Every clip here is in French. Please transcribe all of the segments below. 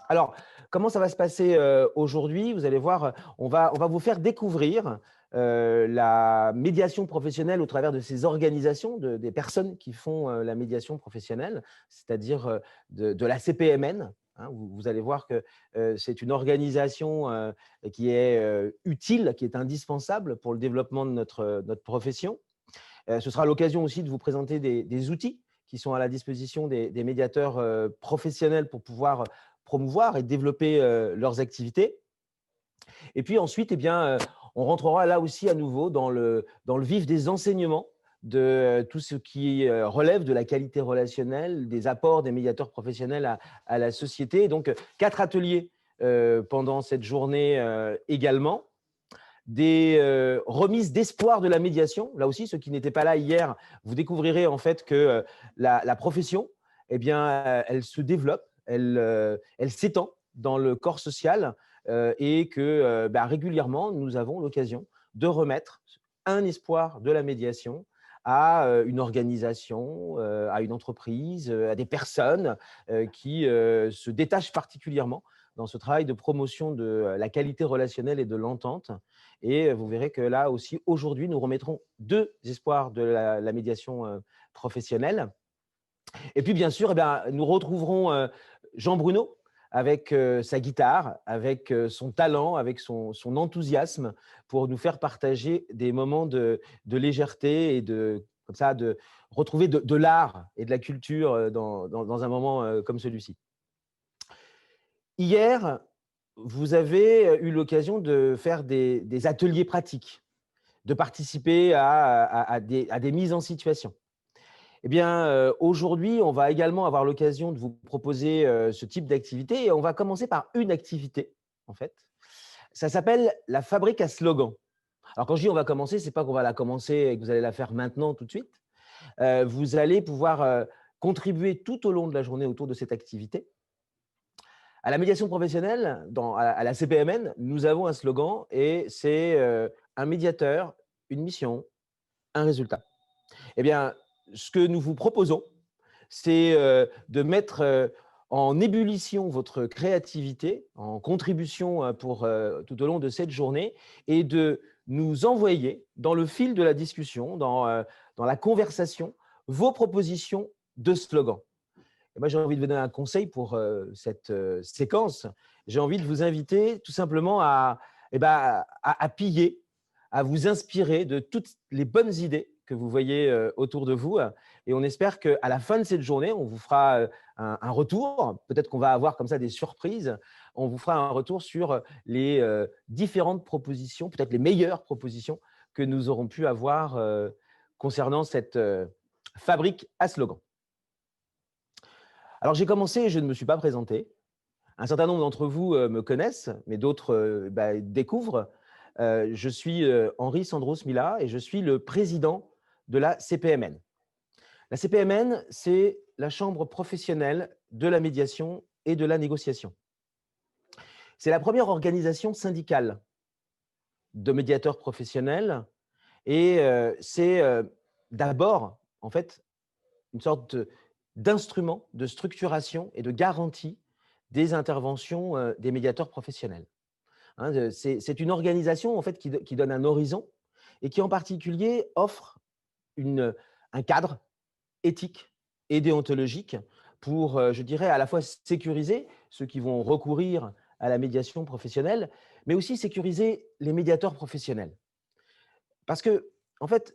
Alors, comment ça va se passer aujourd'hui? Vous allez voir, on va vous faire découvrir la médiation professionnelle au travers de ces organisations, des personnes qui font la médiation professionnelle, c'est-à-dire de la CPMN. Hein. Vous allez voir que c'est une organisation qui est utile, qui est indispensable pour le développement de notre profession. Ce sera l'occasion aussi de vous présenter des outils qui sont à la disposition des médiateurs professionnels pour pouvoir promouvoir et développer leurs activités. Et puis ensuite, eh bien, on rentrera là aussi à nouveau dans le vif des enseignements de tout ce qui relève de la qualité relationnelle, des apports des médiateurs professionnels à la société. Et donc, 4 ateliers pendant cette journée également. Des remises d'espoir de la médiation. Là aussi, ceux qui n'étaient pas là hier, vous découvrirez en fait que la profession, eh bien, elle se développe, elle s'étend dans le corps social et que régulièrement, nous avons l'occasion de remettre un espoir de la médiation à une organisation, à une entreprise, à des personnes qui se détachent particulièrement dans ce travail de promotion de la qualité relationnelle et de l'entente. Et vous verrez que là aussi, aujourd'hui, nous remettrons 2 espoirs de la médiation professionnelle. Et puis, bien sûr, eh bien, nous retrouverons Jean Bruno avec sa guitare, avec son talent, avec son enthousiasme pour nous faire partager des moments de légèreté et comme ça, de retrouver de l'art et de la culture dans un moment comme celui-ci. Hier, vous avez eu l'occasion de faire des ateliers pratiques, de participer à des mises en situation. Eh bien, aujourd'hui, on va également avoir l'occasion de vous proposer ce type d'activité et on va commencer par une activité, en fait. Ça s'appelle la fabrique à slogan. Alors, quand je dis on va commencer, c'est pas qu'on va la commencer et que vous allez la faire maintenant, tout de suite. Vous allez pouvoir contribuer tout au long de la journée autour de cette activité. À la médiation professionnelle, à la CPMN, nous avons un slogan et c'est un médiateur, une mission, un résultat. Eh bien, ce que nous vous proposons, c'est de mettre en ébullition votre créativité, en contribution pour tout au long de cette journée et de nous envoyer dans le fil de la discussion, dans la conversation, vos propositions de slogans. Et moi, j'ai envie de vous donner un conseil pour cette séquence. J'ai envie de vous inviter tout simplement à piller, à vous inspirer de toutes les bonnes idées que vous voyez autour de vous. Et on espère qu'à la fin de cette journée, on vous fera un retour. Peut-être qu'on va avoir comme ça des surprises. On vous fera un retour sur les différentes propositions, peut-être les meilleures propositions que nous aurons pu avoir concernant cette fabrique à slogan. Alors, j'ai commencé et je ne me suis pas présenté. Un certain nombre d'entre vous me connaissent, mais d'autres découvrent. Je suis Henri Sandros Mila et je suis le président de la CPMN. La CPMN, c'est la Chambre professionnelle de la médiation et de la négociation. C'est la première organisation syndicale de médiateurs professionnels et c'est d'abord, en fait, une sorte d'instrument de structuration et de garantie des interventions des médiateurs professionnels. Hein, c'est une organisation en fait, qui donne un horizon et qui en particulier offre un cadre éthique et déontologique pour, je dirais, à la fois sécuriser ceux qui vont recourir à la médiation professionnelle, mais aussi sécuriser les médiateurs professionnels. Parce que, en fait,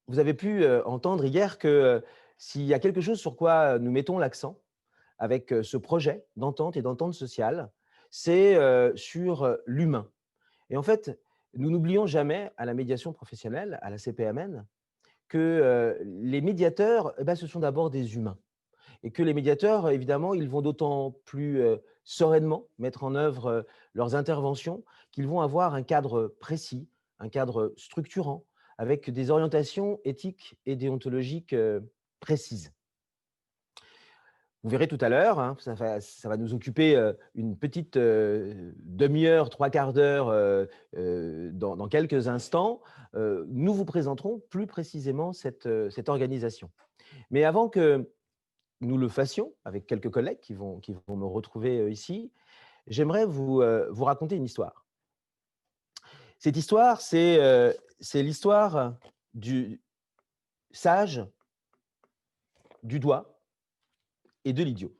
vous avez pu entendre hier que s'il y a quelque chose sur quoi nous mettons l'accent avec ce projet d'entente sociale, c'est sur l'humain. Et en fait, nous n'oublions jamais à la médiation professionnelle, à la CPMN, que les médiateurs, eh ben, ce sont d'abord des humains. Et que les médiateurs, évidemment, ils vont d'autant plus sereinement mettre en œuvre leurs interventions qu'ils vont avoir un cadre précis, un cadre structurant, avec des orientations éthiques et déontologiques précises. Vous verrez tout à l'heure, hein, ça va nous occuper une petite demi-heure, trois quarts d'heure dans quelques instants. Nous vous présenterons plus précisément cette organisation. Mais avant nous le fassions avec quelques collègues qui vont me retrouver ici, j'aimerais vous raconter une histoire. Cette histoire, c'est l'histoire du sage, du doigt et de l'idiot.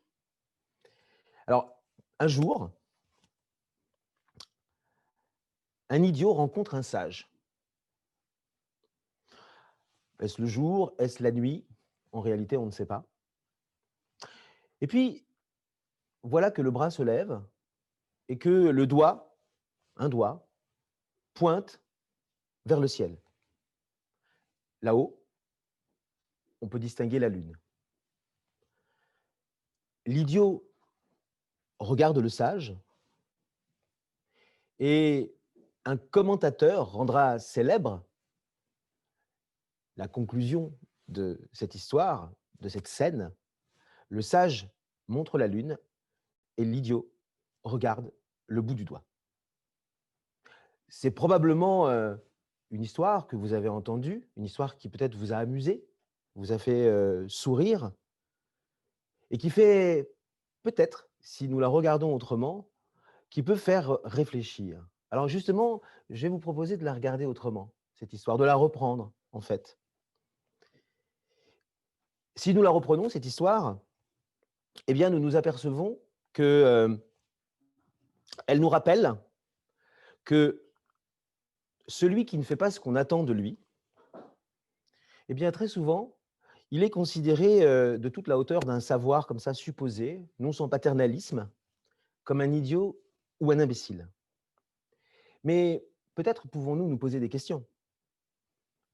Alors, un jour, un idiot rencontre un sage. Est-ce le jour? Est-ce la nuit? En réalité, on ne sait pas. Et puis, voilà que le bras se lève et que le doigt, un doigt, pointe vers le ciel. Là-haut, on peut distinguer la lune. L'idiot regarde le sage et un commentateur rendra célèbre la conclusion de cette histoire, de cette scène. Le sage montre la lune et l'idiot regarde le bout du doigt. C'est probablement une histoire que vous avez entendue, une histoire qui peut-être vous a amusé, vous a fait sourire et qui fait peut-être, si nous la regardons autrement, qui peut faire réfléchir. Alors justement, je vais vous proposer de la regarder autrement, cette histoire, de la reprendre en fait. Si nous la reprenons, cette histoire, eh bien, nous nous apercevons que elle nous rappelle que celui qui ne fait pas ce qu'on attend de lui, eh bien, très souvent, il est considéré de toute la hauteur d'un savoir comme ça supposé, non sans paternalisme, comme un idiot ou un imbécile. Mais peut-être pouvons-nous nous poser des questions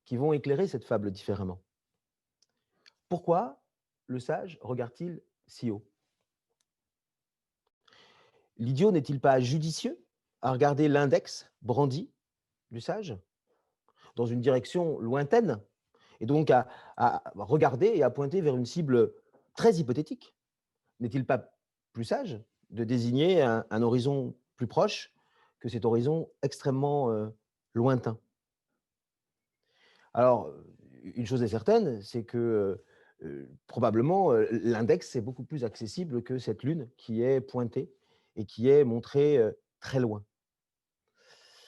qui vont éclairer cette fable différemment. Pourquoi le sage regarde-t-il si haut? L'idiot n'est-il pas judicieux à regarder l'index brandi du sage dans une direction lointaine et donc à regarder et à pointer vers une cible très hypothétique? N'est-il pas plus sage de désigner un horizon plus proche que cet horizon extrêmement lointain? Alors, une chose est certaine, c'est que probablement l'index est beaucoup plus accessible que cette lune qui est pointée et qui est montrée très loin.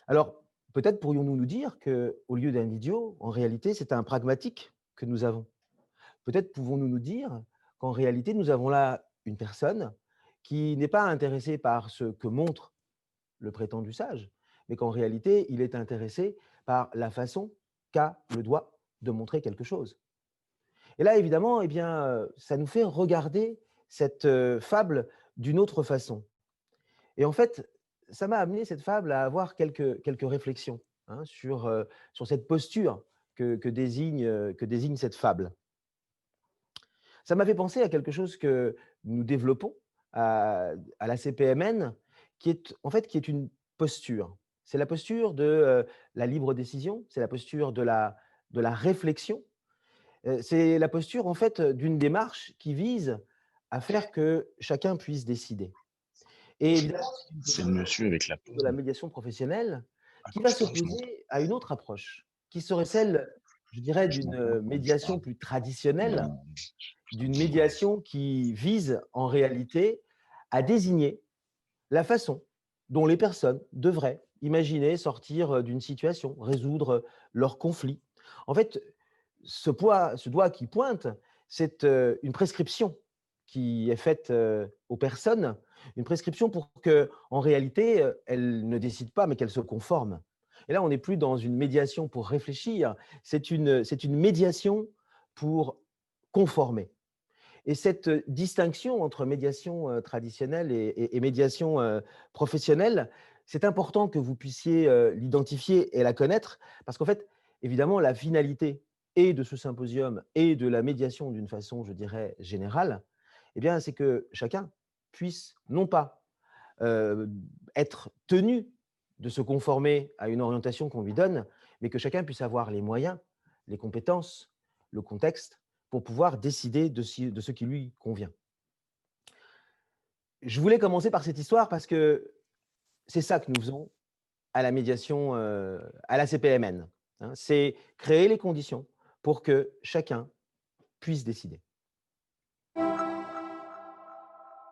Alors, peut-être pourrions-nous nous dire qu'au lieu d'un idiot, en réalité, c'est un pragmatique que nous avons. Peut-être pouvons-nous nous dire qu'en réalité, nous avons là une personne qui n'est pas intéressée par ce que montre le prétendu sage, mais qu'en réalité, il est intéressé par la façon qu'a le doigt de montrer quelque chose. Et là, évidemment, eh bien, ça nous fait regarder cette fable d'une autre façon. Et en fait, ça m'a amené cette fable à avoir quelques réflexions hein, sur cette posture que désigne cette fable. Ça m'a fait penser à quelque chose que nous développons à la CPMN, qui est en fait qui est une posture. C'est la posture de la libre décision, c'est la posture de la réflexion, c'est la posture en fait d'une démarche qui vise à faire que chacun puisse décider. Et évidemment, c'est une C'est le posture monsieur avec la de pause. la médiation professionnelle Ah, qui quand va je parle, je m'entends. s'opposer à une autre approche, qui serait celle, je dirais, Je d'une t'entends quand je médiation parle. plus traditionnelle, Non, je d'une t'entends. médiation qui vise en réalité à désigner la façon dont les personnes devraient imaginer sortir d'une situation, résoudre leurs conflits. En fait, ce doigt qui pointe, c'est une prescription qui est faite aux personnes, une prescription pour que, en réalité, elles ne décident pas, mais qu'elles se conforment. Et là, on n'est plus dans une médiation pour réfléchir, c'est une médiation pour conformer. Et cette distinction entre médiation traditionnelle et médiation professionnelle, c'est important que vous puissiez l'identifier et la connaître, parce qu'en fait, évidemment, la finalité et de ce symposium et de la médiation d'une façon, je dirais, générale, eh bien, c'est que chacun puisse non pas euh, être tenu de se conformer à une orientation qu'on lui donne, mais que chacun puisse avoir les moyens, les compétences, le contexte pour pouvoir décider de ce qui lui convient. Je voulais commencer par cette histoire parce que c'est ça que nous faisons à la médiation, à la CPMN. Hein, c'est créer les conditions pour que chacun puisse décider.